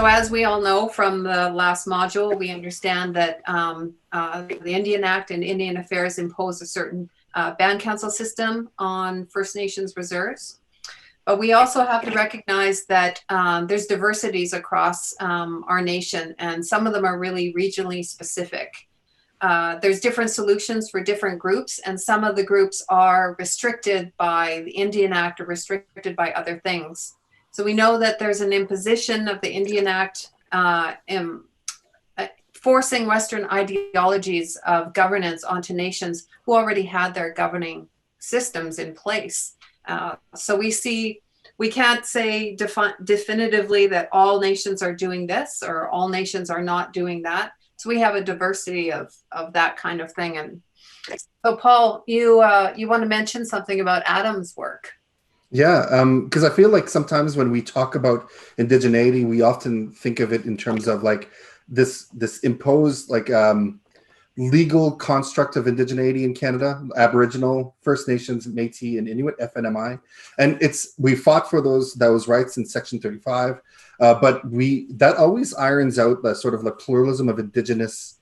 So as we all know from the last module, we understand that the Indian Act and Indian Affairs impose a certain band council system on First Nations reserves. But we also have to recognize that there's diversities across our nation, and some of them are really regionally specific. There's different solutions for different groups, and some of the groups are restricted by the Indian Act or restricted by other things. So we know that there's an imposition of the Indian Act forcing Western ideologies of governance onto nations who already had their governing systems in place. So we can't say definitively that all nations are doing this or all nations are not doing that. So we have a diversity of that kind of thing. And so, Paul, you want to mention something about Adam's work? Yeah, because I feel like sometimes when we talk about indigeneity, we often think of it in terms of like this imposed like legal construct of indigeneity in Canada, Aboriginal, First Nations, Métis, and Inuit, FNMI, and we fought for those rights in Section 35, but that always irons out the sort of the pluralism of Indigenous,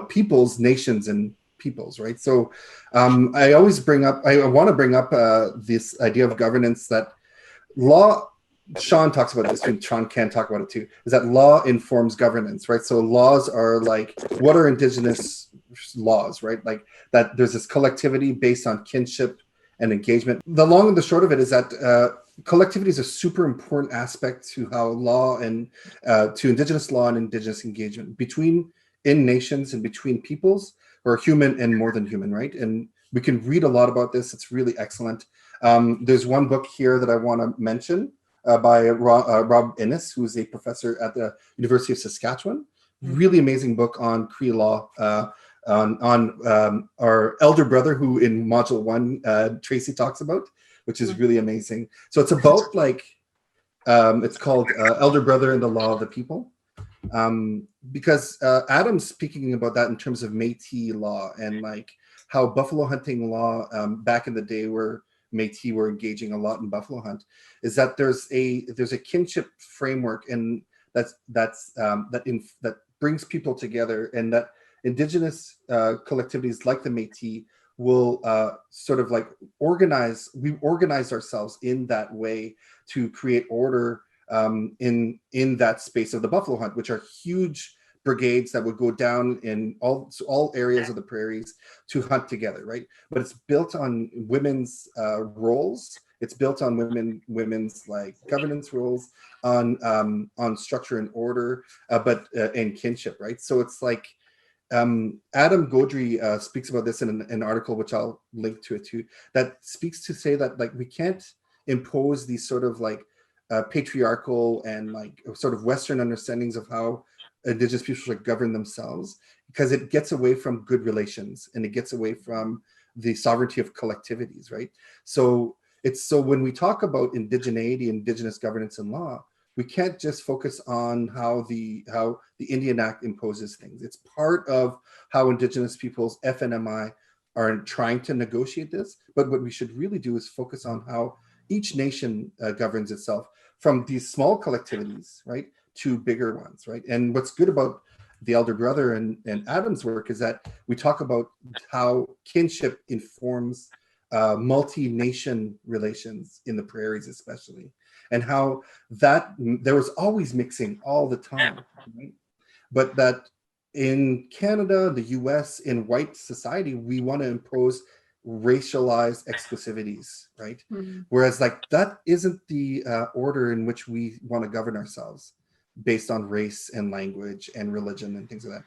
peoples, nations, and peoples, right? So I want to bring up this idea of governance that law. Sean talks about this, and Sean can talk about it too, is that law informs governance, right? So laws are like, what are Indigenous laws, right? Like that there's this collectivity based on kinship and engagement. The long and the short of it is that collectivity is a super important aspect to how law and to Indigenous law and Indigenous engagement in nations and between peoples who are human and more than human, right? And we can read a lot about this. It's really excellent. There's one book here that I want to mention by Rob Innes, who's a professor at the University of Saskatchewan. Really amazing book on Cree law, on our elder brother, who in Module 1, Tracy talks about, which is really amazing. So it's about like, it's called Elder Brother and the Law of the People. Because Adam's speaking about that in terms of Métis law and like how buffalo hunting law back in the day where Métis were engaging a lot in buffalo hunt, is that there's a kinship framework and that brings people together, and that Indigenous collectivities like the Métis will sort of like organize ourselves in that way to create order in that space of the buffalo hunt, which are huge brigades that would go down in all areas of the prairies to hunt together, right? But it's built on women's roles. It's built on women's like governance roles, on structure and order, but and kinship, right? So it's like Adam Gaudry speaks about this in an article, which I'll link to it too, that speaks to say that like we can't impose these sort of like patriarchal and like sort of Western understandings of how Indigenous people should govern themselves, because it gets away from good relations and it gets away from the sovereignty of collectivities, right? So when we talk about indigeneity, Indigenous governance and law, we can't just focus on how the Indian Act imposes things. It's part of how Indigenous peoples, FNMI, are trying to negotiate this. But what we should really do is focus on how each nation governs itself, from these small collectivities, right, to bigger ones, right? And what's good about the Elder Brother and Adam's work is that we talk about how kinship informs multi-nation relations in the prairies especially, and how that there was always mixing all the time, right? But that in Canada, the US, in white society, we want to impose racialized exclusivities, right? Whereas like that isn't the order in which we want to govern ourselves, based on race and language and religion and things like that.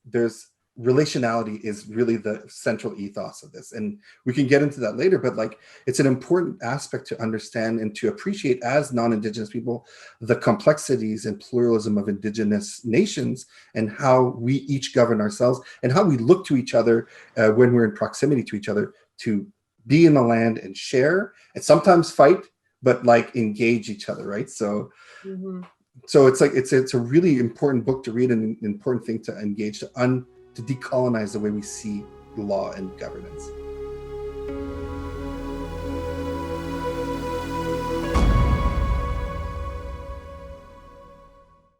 There's relationality is really the central ethos of this, and we can get into that later, but like it's an important aspect to understand and to appreciate as non-Indigenous people, the complexities and pluralism of Indigenous nations and how we each govern ourselves and how we look to each other when we're in proximity to each other, to be in the land and share and sometimes fight, but like engage each other, right? So so it's like it's a really important book to read and an important thing to engage, to decolonize the way we see law and governance.